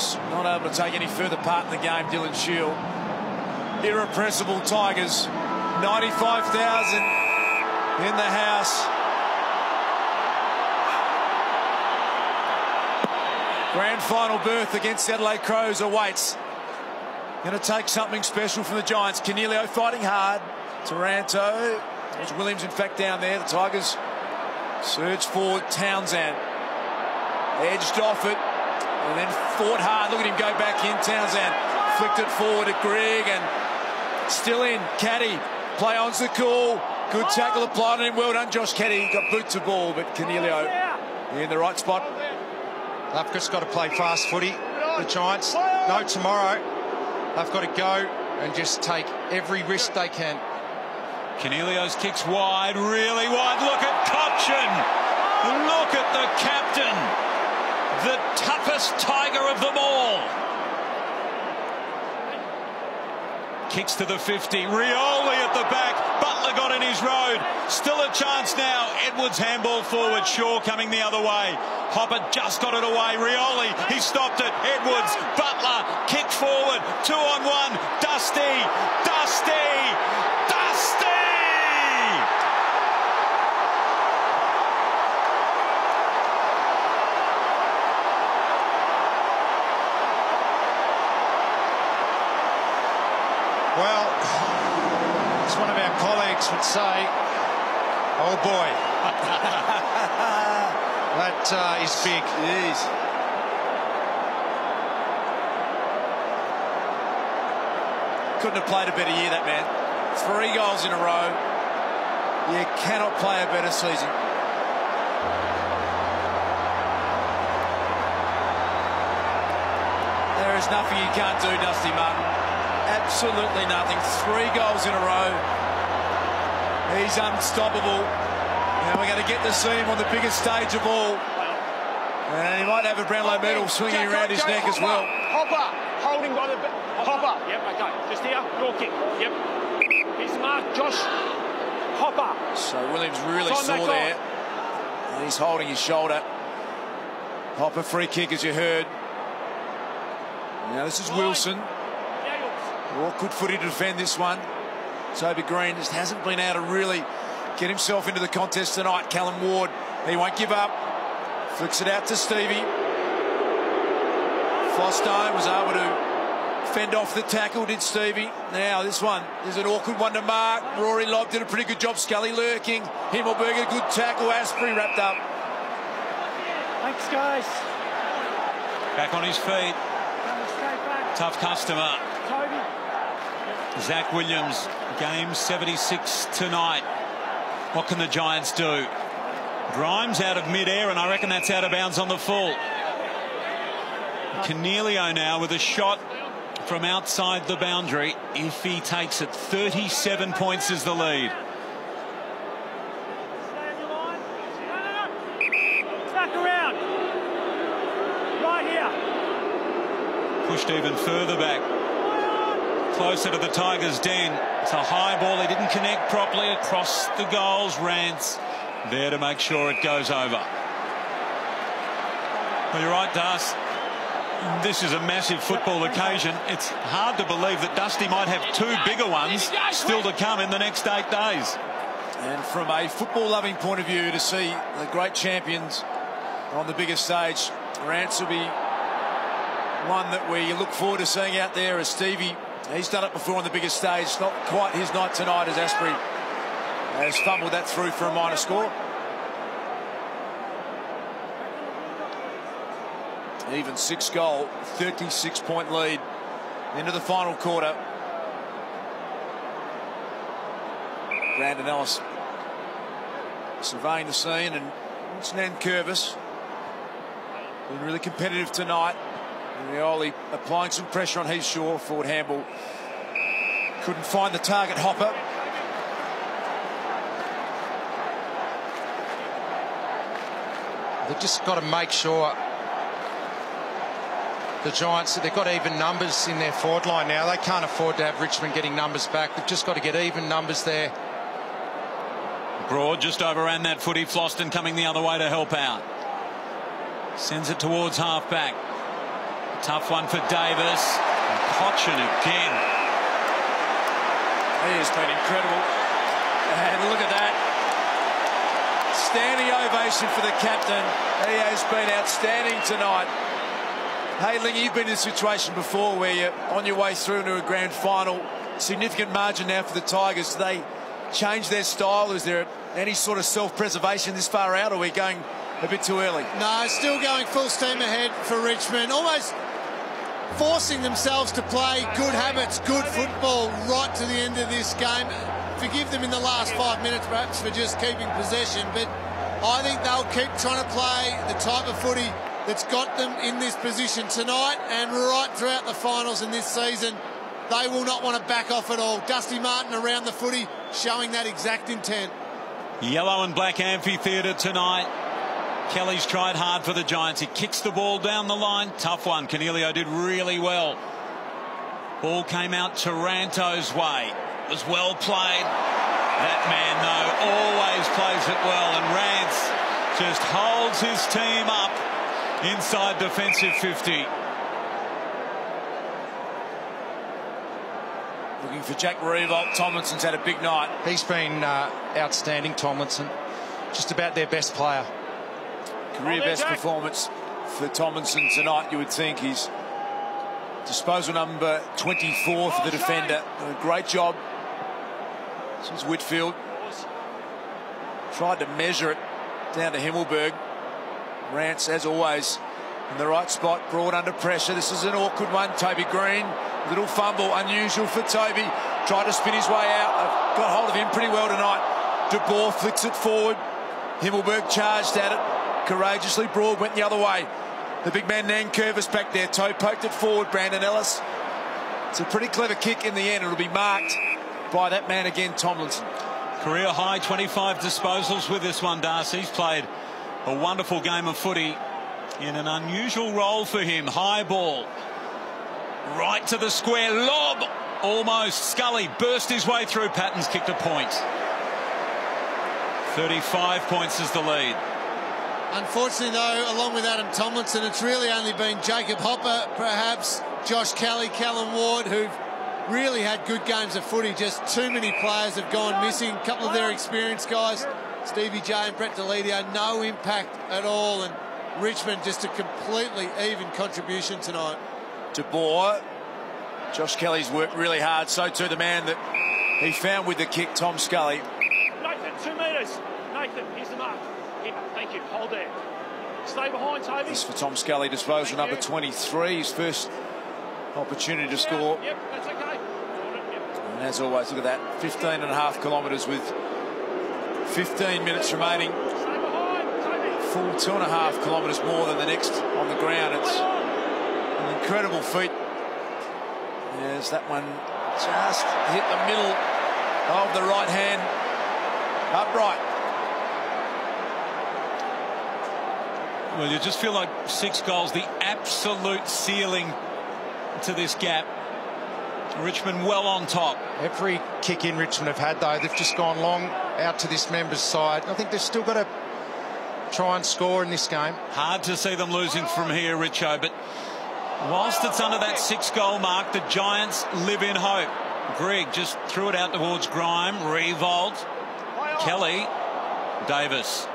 Williams not able to take any further part in the game. Dylan Shield. Irrepressible Tigers. 95,000 in the house. Grand final berth against Adelaide Crows awaits. Going to take something special from the Giants. Cornelio fighting hard. Taranto. There's Williams, in fact, down there. The Tigers surge forward. Townsend edged off it and then fought hard. Look at him go back in. Townsend flicked it forward at Grigg and still in. Caddy play on's the call. Good tackle applied on him. Well done, Josh Caddy. Got boot to ball, but Cornelio in the right spot. They've just got to play fast footy, the Giants. No, tomorrow they've got to go and just take every risk they can. Cornelio's kicks wide, really wide. Look at Cochin. Look at the captain. The toughest Tiger of them all. Kicks to the 50. Rioli at the back. Butler got in his road. Still a chance now. Edwards handball forward. Shaw coming the other way. Hopper just got it away. Rioli, he stopped it. Edwards, Butler, kick forward. 2-on-1. Dusty. Dusty. Dusty. Well, as one of our colleagues would say, oh boy, that is big. Jeez. Couldn't have played a better year, that man. 3 goals in a row. You cannot play a better season. There is nothing you can't do, Dusty Martin. Absolutely nothing. 3 goals in a row. He's unstoppable. Now we're going to get to see him on the biggest stage of all. And he might have a Brownlow medal swinging around his neck as well. Hopper, holding by the... Hopper. Yep, okay. Just here, your kick. Yep. He's marked Josh Hopper. So Williams really saw there. And he's holding his shoulder. Hopper free kick, as you heard. Now this is Wilson. Awkward footy to defend this one. Toby Green just hasn't been able to really get himself into the contest tonight. Callum Ward, he won't give up. Flicks it out to Stevie. Foster was able to fend off the tackle, did Stevie. Now this one is an awkward one to mark. Rory Lobb did a pretty good job. Scully lurking. Himmelberger, good tackle. Asprey wrapped up. Thanks, guys. Back on his feet. Tough customer. Zach Williams, game 76 tonight. What can the Giants do? Grimes out of mid-air, and I reckon that's out of bounds on the full. Cornelio now with a shot from outside the boundary. If he takes it, 37 points is the lead. Back around. Right here. Pushed even further back. Closer to the Tigers' den. It's a high ball. He didn't connect properly across the goals. Rance there to make sure it goes over. Well, you're right, Das. This is a massive football occasion. It's hard to believe that Dusty might have 2 bigger ones still to come in the next 8 days. And from a football-loving point of view, to see the great champions on the biggest stage, Rance will be one that we look forward to seeing out there as Stevie. He's done it before on the biggest stage. Not quite his night tonight as Asprey has fumbled that through for a minor score. Even 6-goal, 36-point lead into the final quarter. Brandon Ellis surveying the scene, and it's Nankervis. Been really competitive tonight. Rioli applying some pressure on his shore. Forward handball. Couldn't find the target. Hopper. They've just got to make sure the Giants, they've got even numbers in their forward line now. They can't afford to have Richmond getting numbers back. They've just got to get even numbers there. Broad just overran that footy. Floston coming the other way to help out. Sends it towards half back. Tough one for Davis. And Cochin again. He has been incredible. And look at that. Standing ovation for the captain. He has been outstanding tonight. Hey, Ling, you've been in a situation before where you're on your way through into a grand final. Significant margin now for the Tigers. Do they change their style? Is there any sort of self-preservation this far out, or are we going a bit too early? No, still going full steam ahead for Richmond. Almost forcing themselves to play good habits, good football right to the end of this game. Forgive them in the last 5 minutes perhaps for just keeping possession, but I think they'll keep trying to play the type of footy that's got them in this position tonight and right throughout the finals in this season. They will not want to back off at all. Dusty Martin around the footy showing that exact intent. Yellow and black amphitheatre tonight. Kelly's tried hard for the Giants. He kicks the ball down the line. Tough one. Cornelio did really well. Ball came out Taranto's way. It was well played. That man, though, always plays it well. And Rance just holds his team up inside defensive 50. Looking for Jack Revolt. Tomlinson's had a big night. He's been outstanding, Tomlinson. Just about their best player. Career best performance for Tomlinson tonight, you would think. He's disposal number 24 for the defender. A great job. This is Whitfield. Tried to measure it down to Himmelberg. Rance, as always, in the right spot, brought under pressure. This is an awkward one. Toby Green, little fumble, unusual for Toby. Tried to spin his way out. I've got hold of him pretty well tonight. De Boer flicks it forward. Himmelberg charged at it. Courageously, Broad went the other way. The big man Nankervis back there. Toe poked it forward, Brandon Ellis. It's a pretty clever kick in the end. It'll be marked by that man again, Tomlinson. Career high 25 disposals with this one, Darcy. He's played a wonderful game of footy in an unusual role for him. High ball. Right to the square. Lob. Almost. Scully burst his way through. Patton's kicked a point. 35 points is the lead. Unfortunately, though, along with Adam Tomlinson, it's really only been Jacob Hopper, perhaps Josh Kelly, Callum Ward, who've really had good games of footy. Just too many players have gone missing. A couple of their experienced guys, Stevie J and Brett Deledio, no impact at all. And Richmond just a completely even contribution tonight. De Boer. Josh Kelly's worked really hard. So too the man that he found with the kick, Tom Scully. Nathan, 2 metres. Nathan, here's the mark. Here, thank you. Hold there. Stay behind, Toby. This for Tom Scully, disposal number 23. His first opportunity to score. Yep, that's okay. And as always, look at that. 15.5 kilometres with 15 minutes remaining. Stay behind, Toby. Full 2.5 kilometres more than the next on the ground. It's an incredible feat. There's that one just hit the middle of the right hand upright. Well, you just feel like 6 goals, the absolute ceiling to this gap. Richmond well on top. Every kick in Richmond have had, though, they've just gone long out to this member's side. I think they've still got to try and score in this game. Hard to see them losing from here, Richo, but whilst it's under that 6-goal mark, the Giants live in hope. Grigg just threw it out towards Grime. Revolt. Kelly. Davis.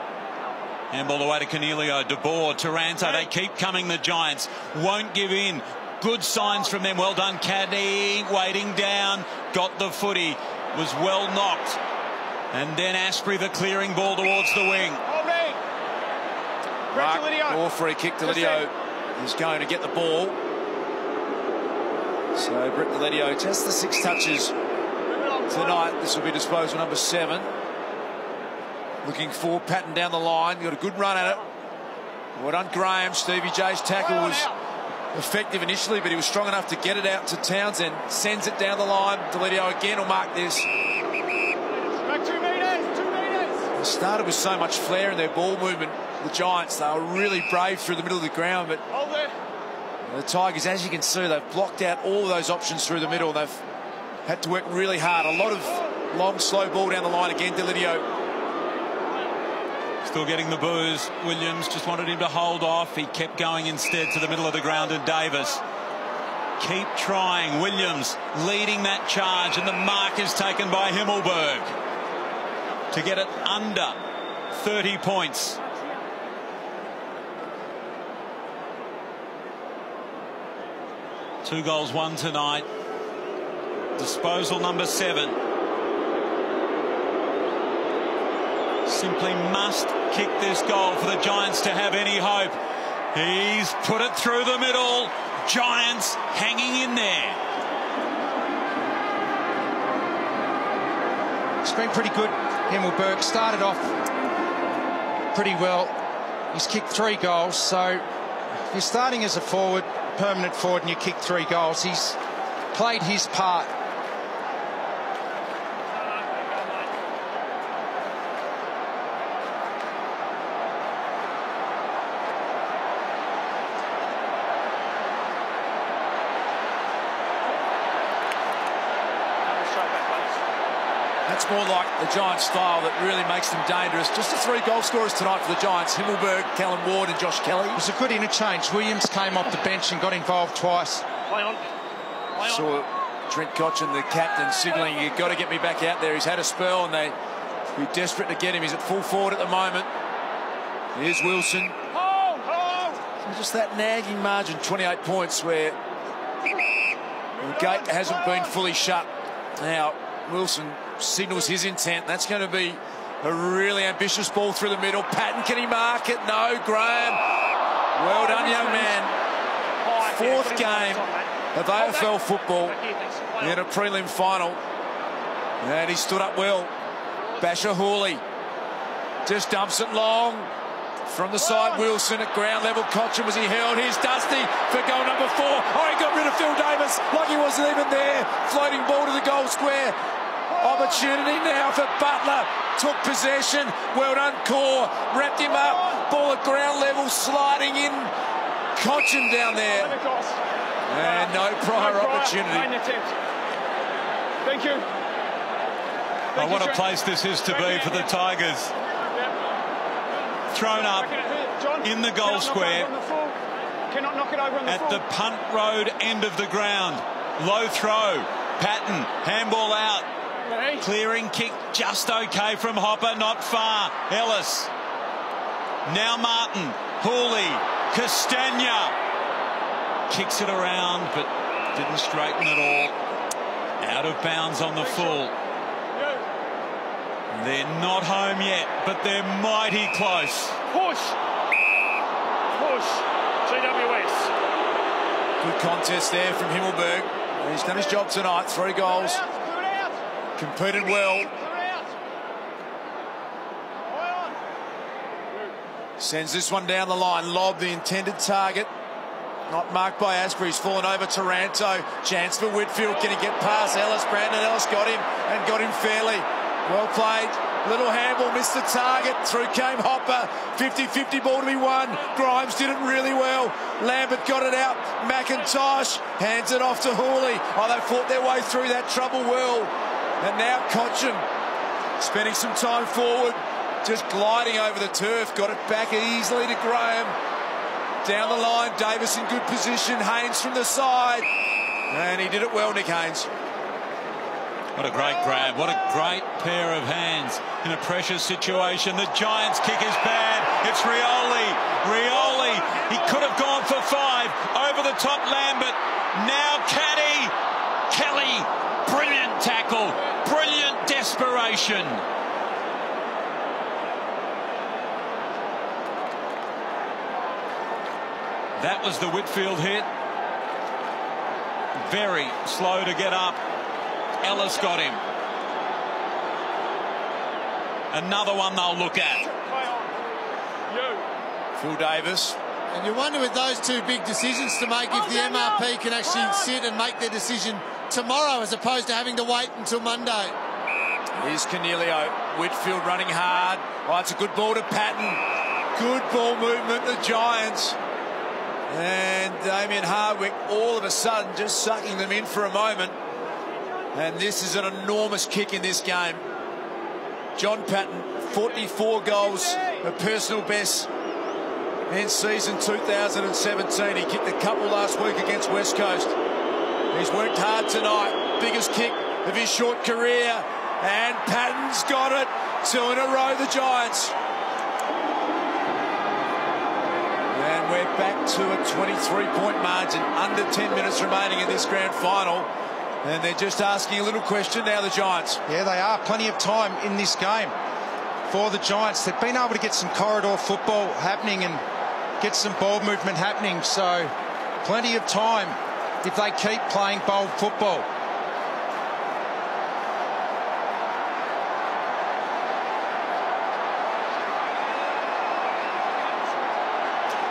Handball away to Cornelio. De Boer. Taranto. They keep coming, the Giants. Won't give in. Good signs from them. Well done, Caddy. Waiting down. Got the footy. Was well knocked. And then Asprey, the clearing ball towards the wing. Mark, free kick. Deledio is going to get the ball. So Brett Deledio, just the 6 touches tonight. This will be disposal number 7. Looking for Patton down the line. Got a good run at it. Well done, Graham. Stevie J's tackle was effective initially, but he was strong enough to get it out to Townsend. Sends it down the line. Deledio again will mark this. Back 2 metres, 2 metres. They started with so much flair in their ball movement. The Giants, they were really brave through the middle of the ground, but Hold there. the Tigers, as you can see, they've blocked out all those options through the middle. They've had to work really hard. A lot of long, slow ball down the line again. Deledio. Still getting the boos. Williams just wanted him to hold off. He kept going instead to the middle of the ground, and Davis. Keep trying. Williams leading that charge, and the mark is taken by Himmelberg to get it under 30 points. Two goals won tonight. Disposal number 7. Simply must kick this goal for the Giants to have any hope. He's put it through the middle. Giants hanging in there. It's been pretty good. Himmelberg started off pretty well. He's kicked 3 goals, so if you're starting as a forward, permanent forward, and you kick 3 goals, he's played his part. That's more like the Giants style that really makes them dangerous. Just the 3 goal scorers tonight for the Giants: Himmelberg, Callum Ward and Josh Kelly. It was a good interchange. Williams came off the bench and got involved twice. Play on. Play on. Saw Trent Cotchin, the captain, signalling, "You've got to get me back out there." He's had a spell and they're desperate to get him. He's at full forward at the moment. Here's Wilson. So just that nagging margin, 28 points, where the gate hasn't been fully shut. Now Wilson signals his intent. That's going to be a really ambitious ball through the middle. Patton, can he mark it? No. Graham, well done, young man. 4th game of AFL football in a prelim final, and he stood up well. Basher Hawley just dumps it long from the side. Wilson at ground level. Cotchin, was he held? Here's Dusty for goal number 4. Oh, he got rid of Phil Davis like he wasn't even there. Floating ball to the goal square. Opportunity now for Butler. Took possession. Well done, Core. Wrapped him up. Ball at ground level, sliding in. Cotchin down there. And no prior opportunity. Thank you. What a place this is to be for the Tigers. Thrown up in the goal square at the punt road end of the ground. Low throw. Patton, handball out. Clearing kick just okay from Hopper, not far. Ellis. Now Martin. Hooley. Castagna. Kicks it around, but didn't straighten at all. Out of bounds on the full. They're not home yet, but they're mighty close. Push. Push. GWS. Good contest there from Himmelberg. He's done his job tonight. 3 goals. Competed well. Sends this one down the line. Lob, the intended target. Not marked by Asprey. He's fallen over Taranto. Chance for Whitfield. Can he get past Ellis? Brandon Ellis got him, and got him fairly. Well played. Little handball, missed the target. Through came Hopper. 50-50 ball to be won. Grimes did it really well. Lambert got it out. McIntosh hands it off to Hooley. Oh, they fought their way through that trouble well. And now Cotchin spending some time forward, just gliding over the turf. Got it back easily to Graham. Down the line, Davis in good position. Haynes from the side. And he did it well, Nick Haynes. What a great grab. What a great pair of hands in a pressure situation. The Giants kick is bad. It's Rioli. Rioli. He could have gone for 5. Over the top, Lambert. Now Caddy. Kelly. Brilliant tackle. Brilliant desperation. That was the Whitfield hit. Very slow to get up. Ellis got him. Another one they'll look at. Phil Davis. And you wonder with those 2 big decisions to make if the MRP can actually sit and make their decision tomorrow as opposed to having to wait until Monday. Here's Cornelio. Whitfield running hard. Oh, it's a good ball to Patton. Good ball movement, the Giants. And Damien Hardwick all of a sudden just sucking them in for a moment. And this is an enormous kick in this game. John Patton, 44 goals a personal best in season 2017. He kicked a couple last week against West Coast. He's worked hard tonight. Biggest kick of his short career. And Patton's got it. 2 in a row, the Giants. And we're back to a 23-point margin. Under 10 minutes remaining in this grand final. And they're just asking a little question now, the Giants. Yeah, they are. Plenty of time in this game for the Giants. They've been able to get some corridor football happening and get some ball movement happening. So plenty of time if they keep playing bold football.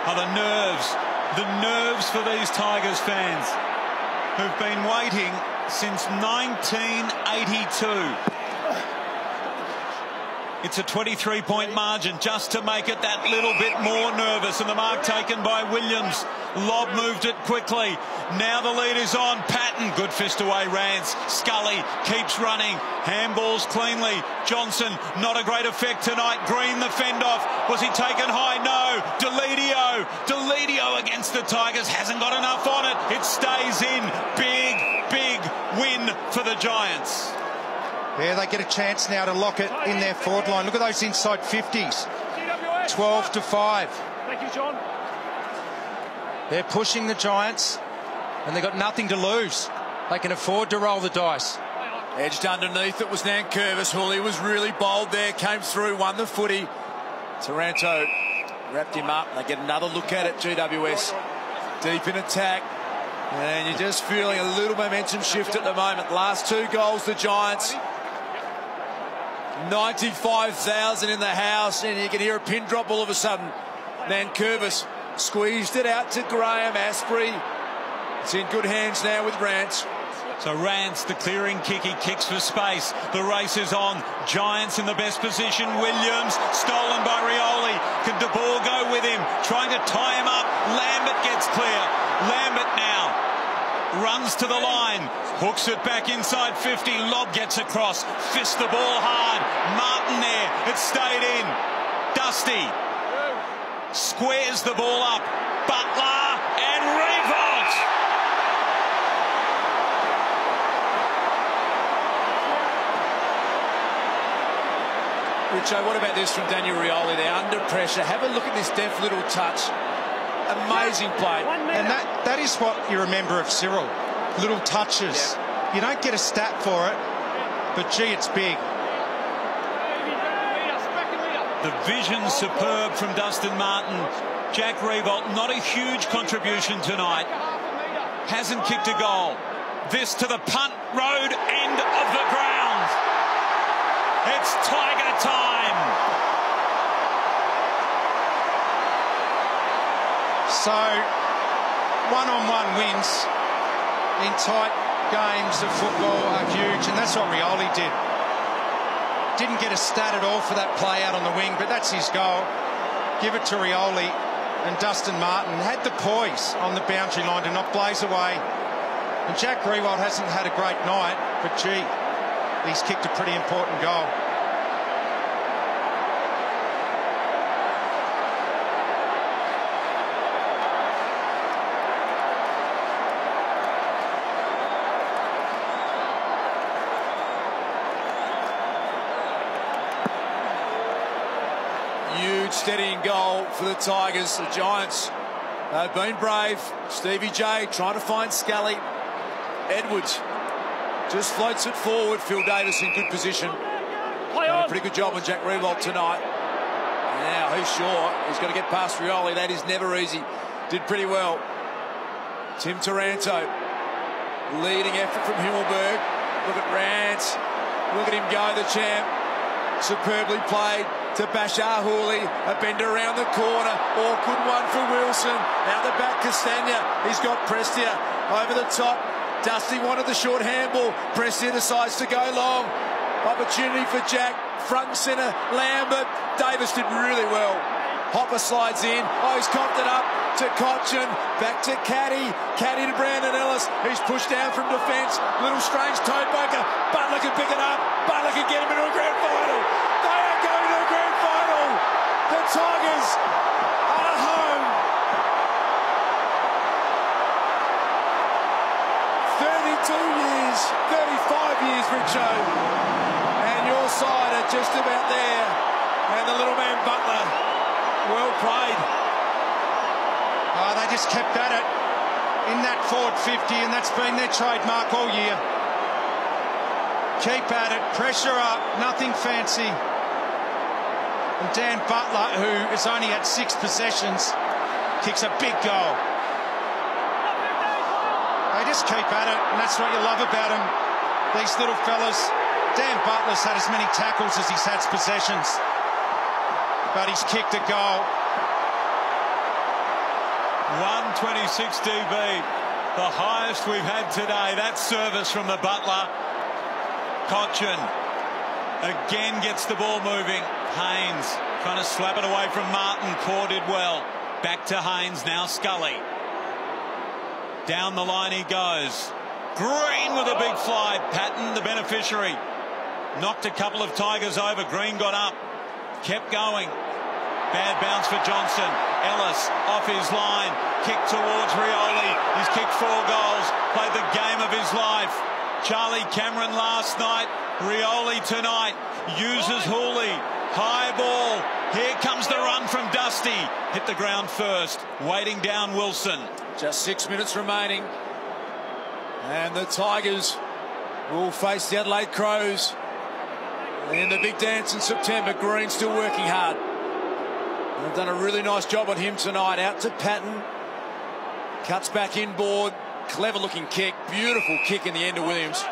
Oh, the nerves for these Tigers fans who've been waiting since 1982. It's a 23-point margin just to make it that little bit more nervous. And the mark taken by Williams. Lobb moved it quickly. Now the lead is on. Patton, good fist away, Rance. Scully keeps running. Handballs cleanly. Johnson, not a great effect tonight. Green, the fend off. Was he taken high? No. Deledio against the Tigers. Hasn't got enough on it. It stays in. Big win for the Giants. Yeah, they get a chance now to lock it in their forward line. Look at those inside 50s. 12-5. Thank you, John. They're pushing the Giants, and they've got nothing to lose. They can afford to roll the dice. Edged underneath, it was Nankervis. Hooley was really bold there, came through, won the footy. Taranto wrapped him up. They get another look at it, GWS. Deep in attack. And you're just feeling a little momentum shift at the moment. Last 2 goals, the Giants. 95,000 in the house, and you can hear a pin drop all of a sudden. Nankervis squeezed it out to Graham Asprey. It's in good hands now with Rance. So Rance, the clearing kick, he kicks for space. The race is on. Giants in the best position. Williams, stolen by Rioli. Can De Boer go with him? Trying to tie him up. Lambert gets clear. Lambert now runs to the line. Hooks it back inside 50. Lobb gets across. Fist the ball hard. Martin there. It stayed in. Dusty squares the ball up. Butler and Revolt. Richo, what about this from Daniel Rioli? They're under pressure. Have a look at this deft little touch. Amazing play. And that is what you remember of Cyril. Little touches. Yep. You don't get a stat for it, but gee, it's big. The vision superb from Dustin Martin. Jack Revolt, not a huge contribution tonight. Hasn't kicked a goal. This to the punt road end of the ground. It's Tiger time. So, one-on-one wins in tight games of football are huge, and that's what Rioli did. Didn't get a stat at all for that play out on the wing, but that's his goal. Give it to Rioli, and Dustin Martin had the poise on the boundary line to not blaze away. And Jack Riewoldt hasn't had a great night, but gee, he's kicked a pretty important goal. Huge steadying goal for the Tigers. The Giants have been brave. Stevie J trying to find Scully. Edwards just floats it forward. Phil Davis in good position. Done a pretty good job on Jack Riewoldt tonight. Now, who's sure? He's got to get past Rioli. That is never easy. Did pretty well. Tim Taranto. Leading effort from Himmelberg. Look at Rance. Look at him go, the champ. Superbly played to Bashar Hooley. A bender around the corner. Awkward one for Wilson. Out the back, Castagna. He's got Prestia over the top. Dusty wanted the short handball. Prestia decides to go long. Opportunity for Jack. Front and centre. Lambert. Davis did really well. Hopper slides in. Oh, he's copped it up to Cochin. Back to Caddy. Caddy to Brandon Ellis. He's pushed down from defence. Little strange toe poker. Butler can pick it up. Butler can get him into a grand final. They are going to a grand final. The Tigers are at home. 32 years, 35 years, Richo. And your side are just about there. And the little man Butler, well played. Oh, they just kept at it in that forward 50, and that's been their trademark all year. Keep at it, pressure up, nothing fancy. And Dan Butler, who is only at 6 possessions, kicks a big goal. They just keep at it, and that's what you love about them. These little fellas. Dan Butler's had as many tackles as he's had possessions, but he's kicked a goal. 126 dB, the highest we've had today. That service from the Butler. Cochin again gets the ball moving. Haynes trying to slap it away from Martin. Core did well. Back to Haynes, now Scully. Down the line he goes. Green with a big fly. Patton, the beneficiary. Knocked a couple of Tigers over. Green got up. Kept going. Bad bounce for Johnson. Ellis off his line. Kick towards Rioli. He's kicked 4 goals. Played the game of his life. Charlie Cameron last night. Rioli tonight. Uses Hooley. High ball. Here comes the run from Dusty. Hit the ground first. Waiting down Wilson. Just 6 minutes remaining. And the Tigers will face the Adelaide Crows in the big dance in September. Green still working hard. They've done a really nice job on him tonight. Out to Patton. Cuts back inboard. Clever looking kick. Beautiful kick in the end of Williams.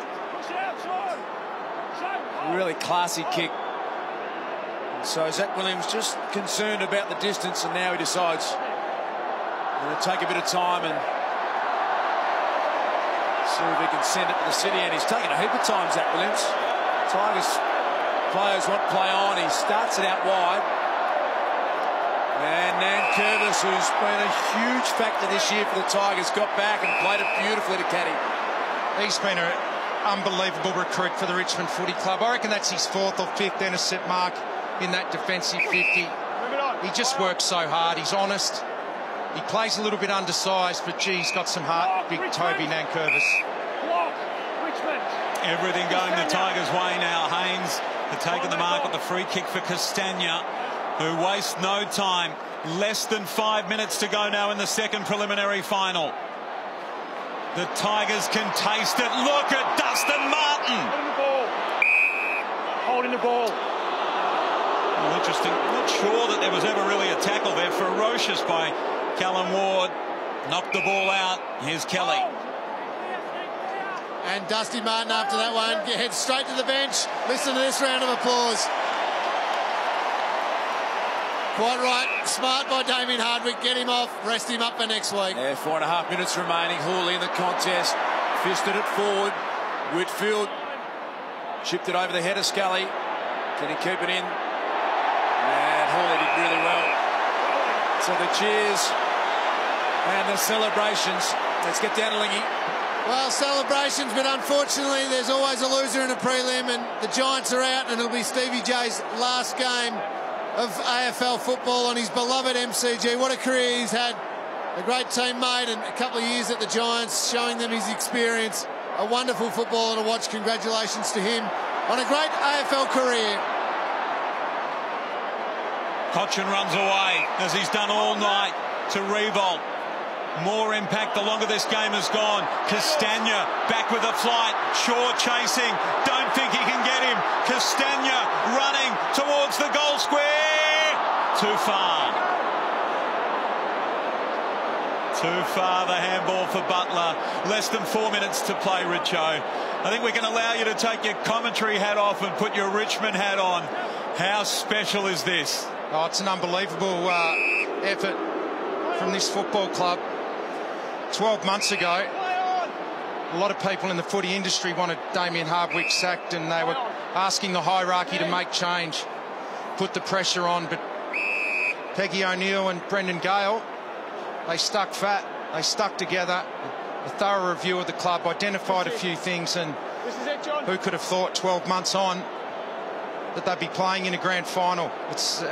Really classy kick. So Zach Williams just concerned about the distance, and now he decides to take a bit of time and see if he can send it to the city. And he's taken a heap of time, Zach Williams. Tigers players want play on. He starts it out wide. And Nankervis, who's been a huge factor this year for the Tigers, got back and played it beautifully to Caddy. He's been an unbelievable recruit for the Richmond Footy Club. I reckon that's his 4th or 5th intercept mark in that defensive 50. He just works so hard. He's honest. He plays a little bit undersized, but gee, he's got some heart. Big Toby Nankervis. Everything going the Tigers' way now. Haynes had taken the mark with the free kick for Castagna, who wastes no time. Less than 5 minutes to go now in the second preliminary final. The Tigers can taste it. Look at Dustin Martin. Holding the ball. Well, interesting. Not sure that there was ever really a tackle there. Ferocious by Callum Ward. Knocked the ball out. Here's Kelly. And Dusty Martin after that one heads straight to the bench. Listen to this round of applause. Quite right. Smart by Damien Hardwick. Get him off. Rest him up for next week. Yeah, 4.5 minutes remaining. Hooley in the contest. Fisted it forward. Whitfield chipped it over the head of Scully. Can he keep it in? And Hooley did really well. So the cheers and the celebrations. Let's get down to Lingy. Well, celebrations, but unfortunately there's always a loser in a prelim, and the Giants are out, and it'll be Stevie J's last game of AFL football on his beloved MCG. What a career he's had. A great teammate and a couple of years at the Giants, showing them his experience. A wonderful footballer to watch. Congratulations to him on a great AFL career. Cochin runs away, as he's done all night, to Revolt. More impact the longer this game has gone. Castagna back with a flight. Shaw chasing. Don't think he can get him. Castagna running towards the goal square. Too far. Too far, the handball for Butler. Less than 4 minutes to play, Richo. I think we can allow you to take your commentary hat off and put your Richmond hat on. How special is this? Oh, it's an unbelievable effort from this football club. 12 months ago, a lot of people in the footy industry wanted Damien Hardwick sacked, and they were asking the hierarchy to make change, put the pressure on. But Peggy O'Neill and Brendan Gale, they stuck fat, they stuck together. A thorough review of the club, identified a few things, and who could have thought 12 months on that they'd be playing in a grand final. It's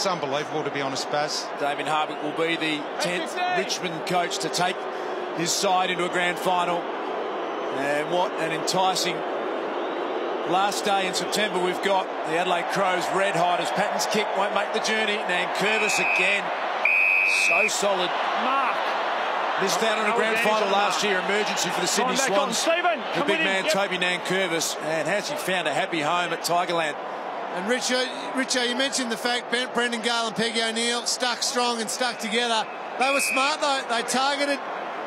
unbelievable, to be honest, Baz. Damien Hardwick will be the 10th Richmond coach to take his side into a grand final. And what an enticing last day in September we've got. The Adelaide Crows red hot as Patton's kick won't make the journey. Nankervis again. So solid. Mark. Missed out on a grand final last year. Emergency for the Sydney Swans. The big man, Toby Nankervis. And has he found a happy home at Tigerland. And Richo, you mentioned the fact Brendan Gale and Peggy O'Neill stuck strong and stuck together. They were smart, though. They targeted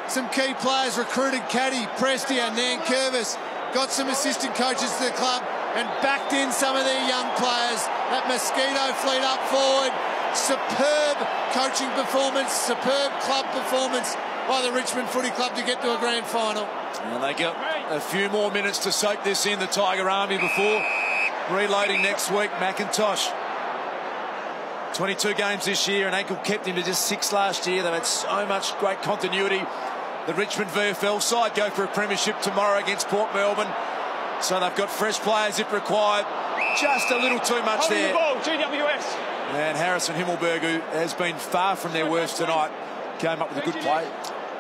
some key players, recruited Caddy, Prestia, Nankervis, got some assistant coaches to the club and backed in some of their young players. That Mosquito fleet up forward. Superb coaching performance, superb club performance by the Richmond Footy Club to get to a grand final. And they got a few more minutes to soak this in, the Tiger Army, before reloading next week. McIntosh, 22 games this year, and ankle kept him to just 6 last year. They've had so much great continuity. The Richmond VFL side go for a premiership tomorrow against Port Melbourne. So they've got fresh players if required. Just a little too much there. GWS. And Harrison Himmelberg, who has been far from their worst tonight, came up with a good play.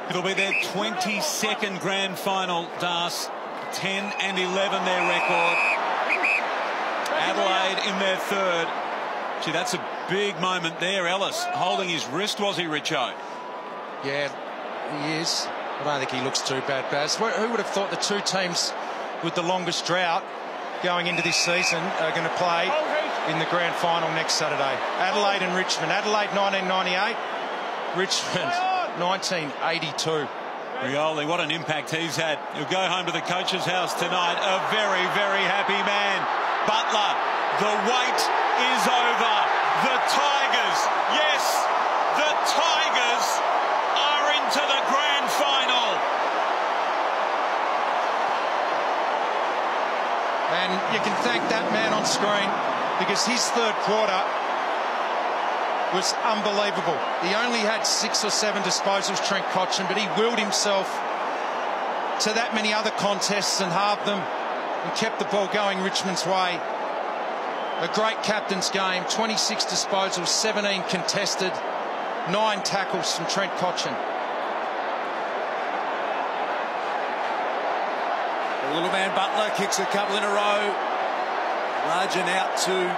It'll be their 22nd grand final, Das. 10 and 11 their record. Adelaide in their 3rd. Gee, that's a big moment there. Ellis holding his wrist, was he, Richo? Yeah, he is. I don't think he looks too bad, Baz. Who would have thought the two teams with the longest drought going into this season are going to play in the grand final next Saturday? Adelaide and Richmond. Adelaide 1998, Richmond 1982. Rioli, what an impact he's had. He'll go home to the coach's house tonight. A very, very happy man. Butler, the wait is over. The Tigers, yes, the Tigers are into the grand final. And you can thank that man on screen, because his 3rd quarter was unbelievable. He only had 6 or 7 disposals, Trent Cotchin, but he willed himself to that many other contests and halved them and kept the ball going Richmond's way. A great captain's game, 26 disposals, 17 contested, 9 tackles from Trent Cotchin. The little man Butler kicks a couple in a row, margin out to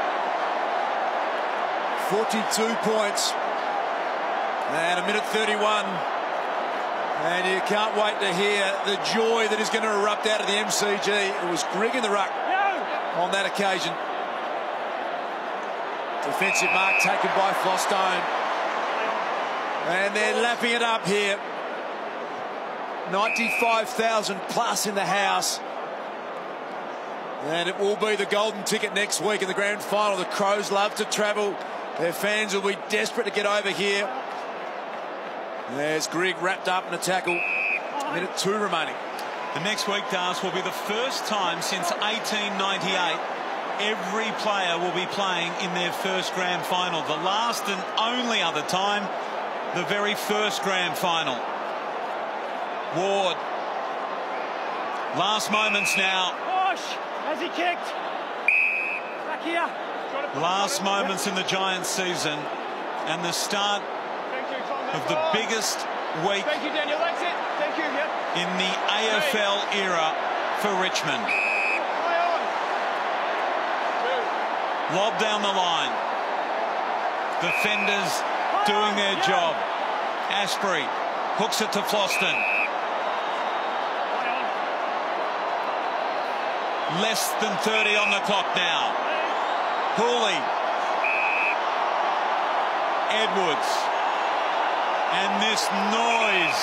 42 points. And a minute 31. And you can't wait to hear the joy that is going to erupt out of the MCG. It was Grigg in the ruck on that occasion. Defensive mark taken by Flostone. And they're lapping it up here. 95,000 plus in the house. And it will be the golden ticket next week in the grand final. The Crows love to travel. Their fans will be desperate to get over here. There's Grigg wrapped up in a tackle. Minute 2 remaining. The next week, Das, will be the first time since 1898 every player will be playing in their first grand final. The last and only other time, the very first grand final. Ward. Last moments now. Gosh, has he kicked? Back here. Last moments in the Giants season and the start of the biggest week in the AFL era for Richmond. Lob down the line. Defenders doing their job. Asprey hooks it to Floston. Less than 30 on the clock now. Hooley. Edwards. And this noise.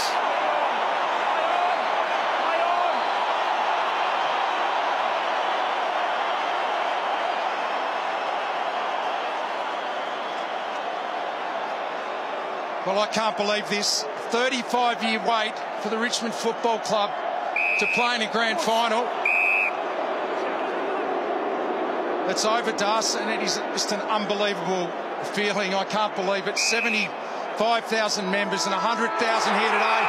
Well, I can't believe this. 35-year wait for the Richmond Football Club to play in a grand final. It's over, Das, and it is just an unbelievable feeling. I can't believe it. 75,000 members and 100,000 here today.